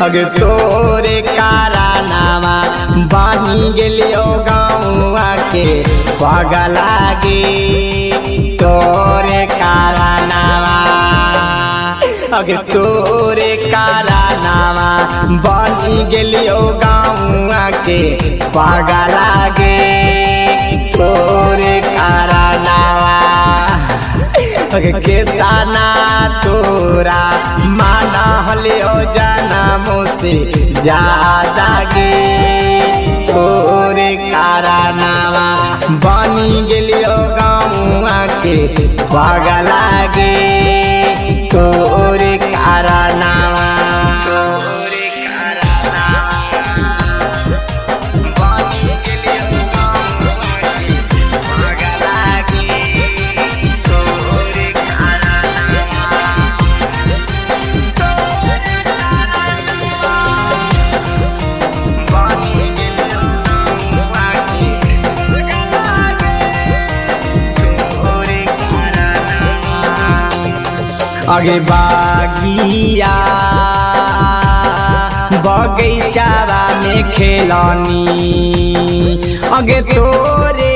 अगे तोरे कारनामा बानी गेलियो गाँवा के पागल गे तोरे कारनामा अगे तोरे कारनामा बानी गेलियो गाँवा के पागल गे तोरे कारनामा अगे केतना तोरा माना हलियो जनमो से ज्यादा गे तोरे कारनामा बनी गेलियो गाँवा के पागल गे तोरे कारनामा अगे बागिया बगीचावा में खेलनी अगे तोरे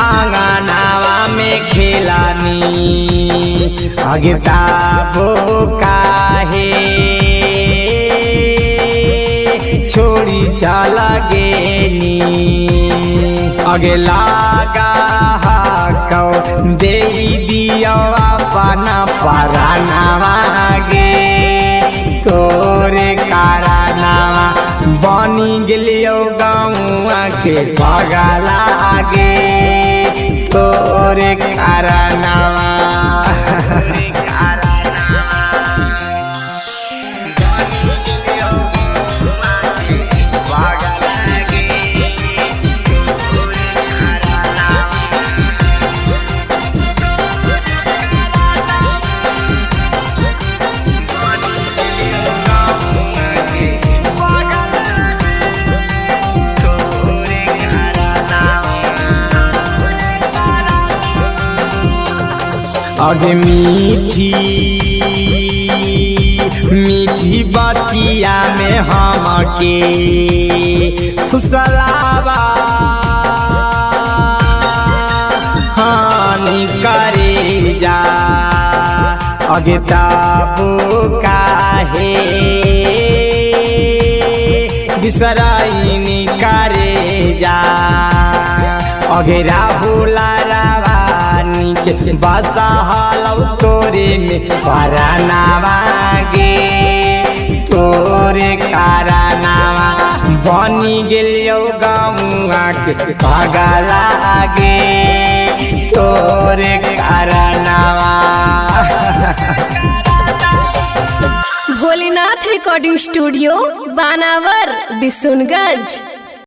आंगनावा में खेलनी अगे ताबो काहे छोड़ी चला गेनी अगे लागा दे दिया अपना परानावा गे तोरे कारनामा बनी गेलियो गाँवा के पागल गे तोरे कारनामा अगे मीठी मीठी बतिया में हमके फुसलावा हानि करे जा अगे ताबो काहे बिसराइनी करे जा अगे राहुला के बसा हलौ तोरे में परानावा गे तोरे कारनामा बनी गेलियो गाँवा के पागल गे तोरे कारनामा। भोलेनाथ रिकॉर्डिंग स्टूडियो बानावर बिशुनगंज।